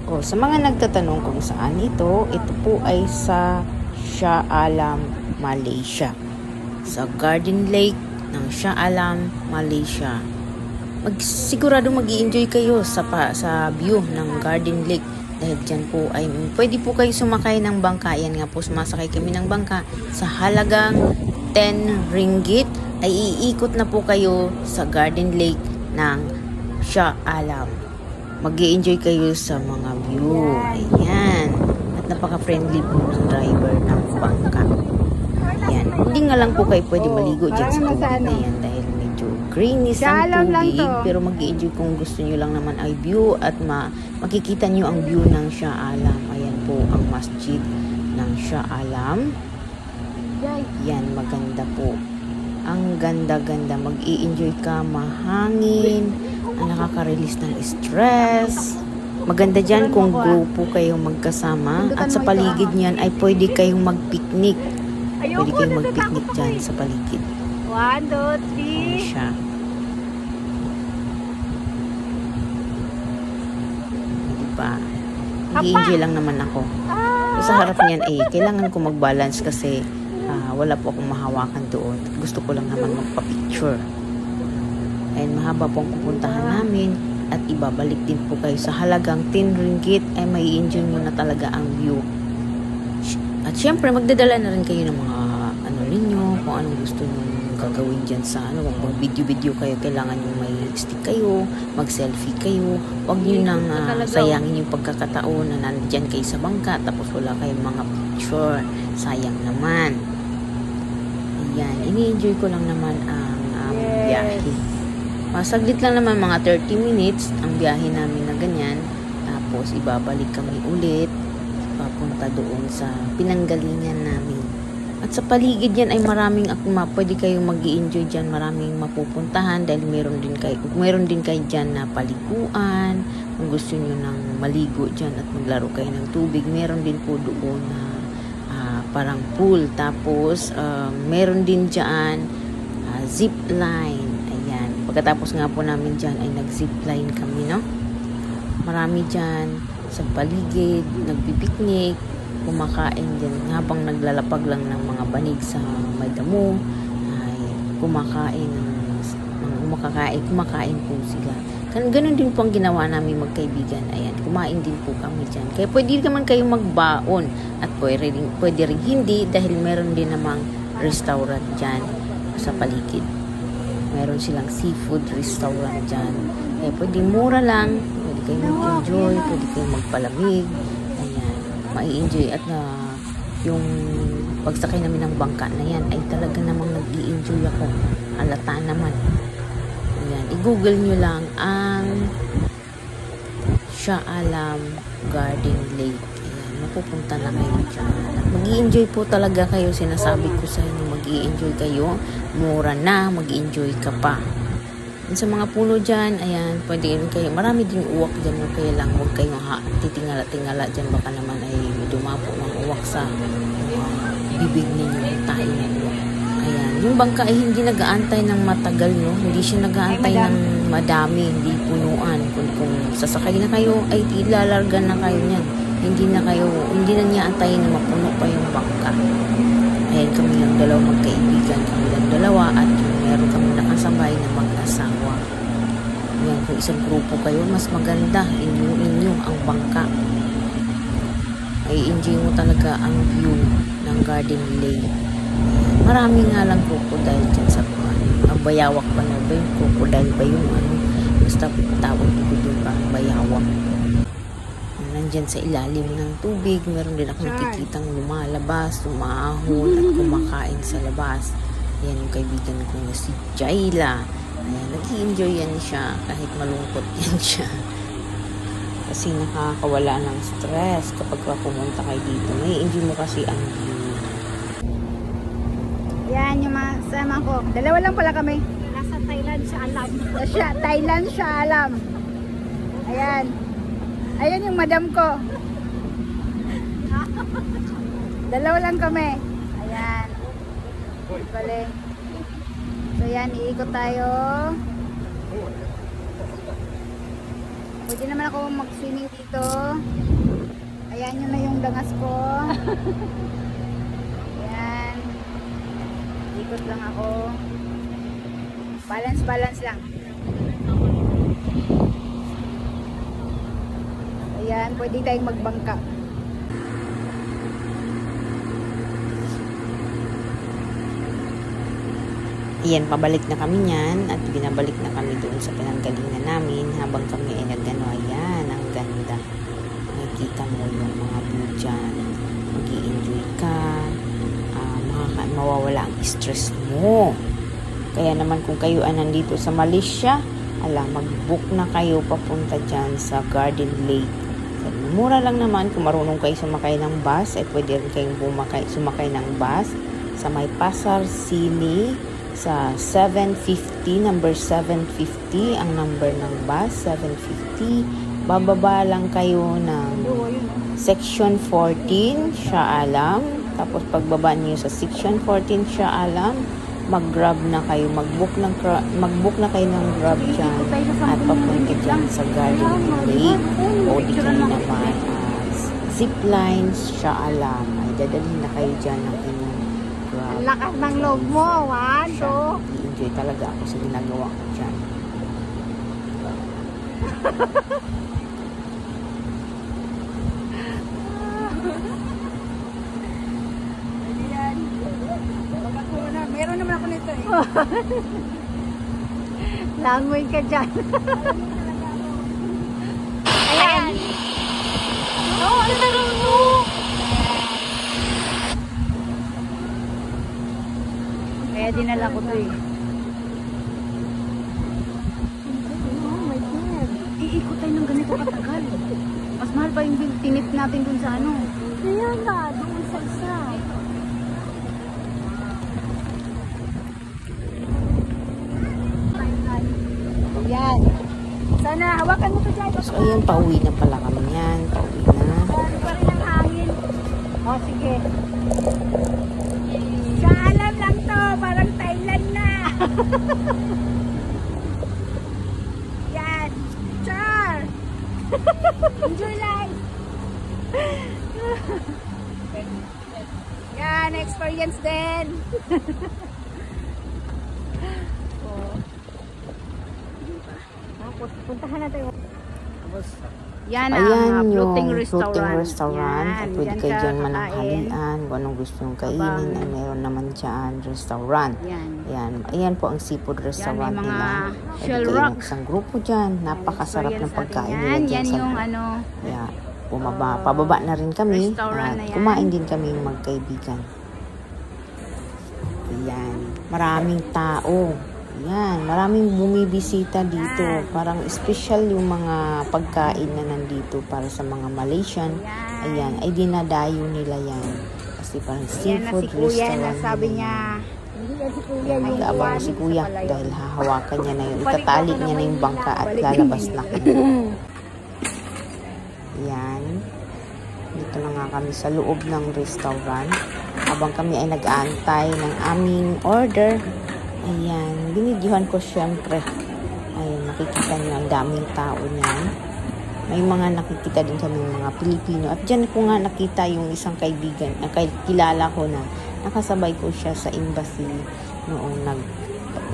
O, sa mga nagtatanong kung saan ito po ay sa Shah Alam, Malaysia. Sa Garden Lake ng Shah Alam, Malaysia. Sigurado mag-i-enjoy kayo sa view ng Garden Lake. Dahil dyan po ay pwede po kayo sumakay ng bangka. Yan nga po, sumasakay kami ng bangka. Sa halagang 10 ringgit ay iikot na po kayo sa Garden Lake ng Shah Alam. Mag-i-enjoy kayo sa mga view. Ayan. At napaka-friendly po ng driver ng bangka. Ayan. Hindi nga lang po kayo pwede maligo dyan sa tubig na yan dahil medyo greenish ang tubig. Pero mag-i-enjoy kung gusto nyo lang naman ay view at makikita nyo ang view ng Shah Alam. Ayan po ang masjid ng Shah Alam. Yan, maganda po. Ang ganda-ganda. Mag-i-enjoy ka, mahangin. Ang nakaka-release ng stress. Maganda dyan kung grupo kayong magkasama. At sa paligid niyan ay pwede kayong mag-picnic. Pwede kayong mag-picnic dyan sa paligid. 1, 2, 3. Ayan siya. Diba? Mag-i-enjoy lang naman ako. Sa harap niyan kailangan ko mag-balance kasi wala po akong mahawakan doon. Gusto ko lang naman magpa-picture. And mahaba pong pupuntahan namin at ibabalik din po kayo sa halagang 10 ringgit ay may enjoy nyo na talaga ang view. At syempre magdadala na rin kayo ng mga ano ninyo, kung anong gusto nyo gagawin dyan sa kung video kayo, kailangan nyo may stick kayo, mag-selfie kayo. Huwag nyo nang sayangin yung pagkakataon na nandyan kayo sa bangka tapos wala kayong mga picture. Sayang naman. Ayan, ini-enjoy ko lang naman ang biyahe. Masaglit lang naman, mga 30 minutes ang biyahe namin na ganyan. Tapos ibabalik kami ulit papunta doon sa pinanggalingan namin. At sa paligid yan ay maraming pwede kayong mag-i-enjoy dyan, maraming mapupuntahan dahil meron din kayo dyan na paliguan. Kung gusto nyo nang maligo dyan at maglaro kayo ng tubig, meron din po doon na parang pool. Tapos meron din dyan zip line. Pagkatapos nga po namin dyan ay nag-zipline kami, no? Marami dyan sa paligid, nagpipiknik, kumakain dyan. Habang naglalapag lang ng mga banig sa may damo, ay kumakain po sila. Ganun din po ang ginawa namin magkaibigan. Ayan, kumain din po kami dyan. Kaya pwede naman kayong magbaon at pwede rin hindi dahil meron din namang restaurant dyan sa paligid. Meron silang seafood restaurant dyan. Kaya pwede mura lang. Pwede kayo mag-enjoy. Pwede kayo magpalamig. Ayan. Ma-enjoy. At yung pagsakay namin ng bangka na yan ay talaga namang nag-i-enjoy ako. Halata naman. Ayan. I-google nyo lang ang Shah Alam Garden Lake. Ayan. Mapupunta na kayo dyan. At mag-i-enjoy po talaga kayo. Sinasabi ko sa inyo, mag-i-enjoy kayo. Mura na, mag-enjoy ka pa. Sa mga puno dyan, ayan, pwede rin kayo, marami din uwak dyan, kaya lang huwag kayong titingala-tingala dyan, baka naman ay dumapo ng uwak sa bibig ninyo, tayo na uwak. Ayan, yung bangka ay hindi nag-aantay ng matagal, no? Hindi siya nag-aantay ng madami, hindi punuan. Kung sasakay na kayo, ay ilalargan na kayo niyan. Hindi na niya antayin na mapuno pa yung bangka. Ayan, kami lang dalawang magkaibigan, kami lang dalawa at meron kami nakasabay na mag-asawa. Ayan, kung isang grupo kayo, mas maganda inyo ang bangka. Ay enjoy mo talaga ang view ng Garden Lake. Ayan, marami nga lang crocodile dyan sa bayawak pa na ba yung crocodile ba yung basta tawag ko doon pa, bayawak. Nandyan sa ilalim ng tubig, meron din ako nakikitang lumalabas, umahon at kumakain sa labas. Ayan yung kaibigan ko si Jayla. Ayan, nag-i-enjoy yan siya kahit malungkot yan siya. Kasi nakakawala ng stress kapag pumunta kayo dito. May enjoy mo kasi ang view. Yan yung mga sama ko. Dalawa lang pala kami. Nasa Thailand Shah Alam. Thailand Shah Alam. Ayan. Ayan yung madam ko. Dalawa lang kami. Ayan. Galing. So yan, iikot tayo. Pwede naman ako mag-swimming dito. dito. Ayan yun na yung dangas ko. Ayan. Ikot lang ako. Balance lang. Ayan, pwede tayong magbangka. Ayan, pabalik na kami niyan at binabalik na kami doon sa pinanggalingan namin habang kami ay nagano. Ayan, ang ganda. Nakikita mo yung mga view dyan. Mag-i-enjoy ka. Mawawala ang stress mo. Kaya naman kung kayo ay nandito sa Malaysia, mag-book na kayo papunta dyan sa Garden Lake. Mura lang naman kung marunong kayo sumakay ng bus, ay pwede rin kayong sumakay ng bus sa may Pasar City sa 750, number 750 ang number ng bus, 750. Bababa lang kayo ng section 14, Shah Alam. Tapos pagbaba niyo sa section 14, Shah Alam, mag-grab na kayo, mag-book na kayo ng grab dyan at papunta dyan sa Garden Lake o di kayo naman ziplines, Shah Alam. Ay dadalhin na kayo dyan ng inyong grab. Lakas ng loob mo, 1, 2. I-enjoy talaga ako sa ginagawa ko dyan. Meron naman ako nito eh. Langoy ka dyan. Ayan. Oo, ang tagal mo. Kaya dinala ko to eh. Oh my God. Iikot tayo ng ganito katagal. Mas mahal pa yung tinip natin dun sa ano. Kaya nga, doon sa isa. Yan. Sana hawakan mo to dyan. So ayan, pauwi na pala kami yan. Pauwi na. Pa rin ang hangin. O sige. Sa alam lang to. Parang Thailand na. Yan. Char. Enjoy life. Yan. Experience din. Puntahan natin. Yan ang floating restaurant. At pwede kayo dyan mananghalian. Kung anong gusto nyo kainin, ay meron naman dyan restaurant. Ayan po ang seafood restaurant nila. Pwede kayo isang grupo dyan. Napakasarap ng pagkain nila dyan sa pababa na rin kami. At kumain din kami magkaibigan. Ayan. Maraming tao. Yan, maraming bumibisita dito. Parang special yung mga pagkain na nandito para sa mga Malaysian. Ayan, ay dinadayo nila yan. Kasi parang seafood restaurant. Sabi niya, nag-aabang si Kuya dahil hahawakan niya na yun. Itatali niya na yung bangka at lalabas na kami. Yan. Dito na nga kami sa loob ng restaurant. Habang kami ay nag-aantay ng aming order. Ayan, binidyohan ko syempre. Ayan, nakikita niyo ang daming tao niyan. May mga nakikita din kami mga Pilipino. At dyan ko nga nakita yung isang kaibigan, kilala ko na nakasabay ko siya sa embassy noong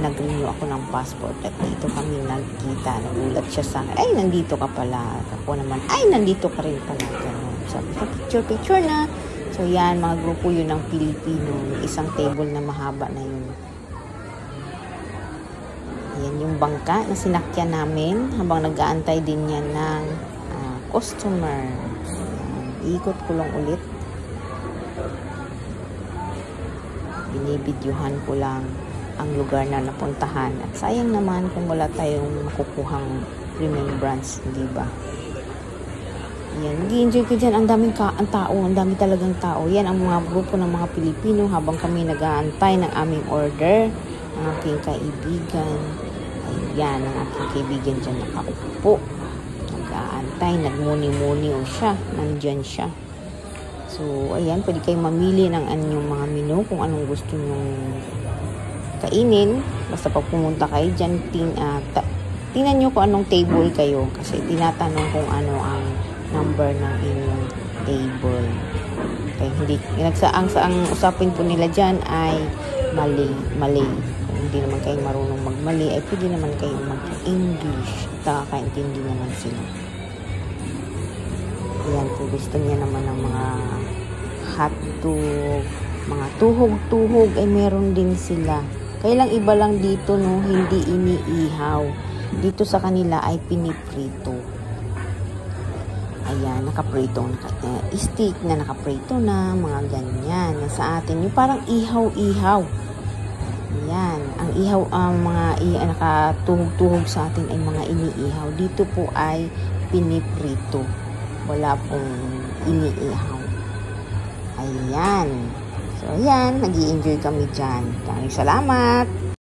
nag-renew ako ng passport. At dito kami nagkita. Nagulat siya sa akin, ay, nandito ka pala. At ako naman, ay, nandito ka rin pala. Ganun. Sabi ko, picture na. So yan, mga grupo yun ng Pilipino. Isang table na mahaba na yun. Yan yung bangka na sinakyan namin habang nag-aantay din yan ng customer. Iikot ko lang ulit. Binibidyohan ko lang ang lugar na napuntahan. At sayang naman kung wala tayong makukuhang remembrance, di ba? Yan, nag-i-enjoy ko dyan. Ang daming tao, ang dami talagang tao. Yan ang mga grupo ng mga Pilipino habang kami nag-aantay ng aming order. Ang aking kaibigan. Ayan, ang aking kaibigan dyan nakaupo. Nag-aantay, nagmuni-muni o siya. Nandyan siya. So, ayan, pwede kayong mamili ng anyong mga menu kung anong gusto nyong kainin. Basta pag pumunta kayo dyan, tingnan nyo kung anong table kayo. Kasi tinatanong kung ano ang number ng inyong table. Okay, ang usapin po nila dyan ay mali. Kung hindi naman kayo marunong magmali, ay pwede naman kayo mag-English. Nakakaintindi naman sila. Ayan po, gusto niya naman ng mga hotdog, mga tuhog-tuhog, ay meron din sila. Kailang iba lang dito, no, hindi iniihaw. Dito sa kanila ay piniprito. Ayan, nakaprito, steak na nakaprito na, mga ganyan. Sa atin, yung parang ihaw-ihaw. Ayan, ang ihaw, mga nakatuhog-tuhog sa atin ay mga iniihaw. Dito po ay piniprito. Wala pong iniihaw. Ayan. So, ayan, nag-i-enjoy kami dyan. Maraming salamat.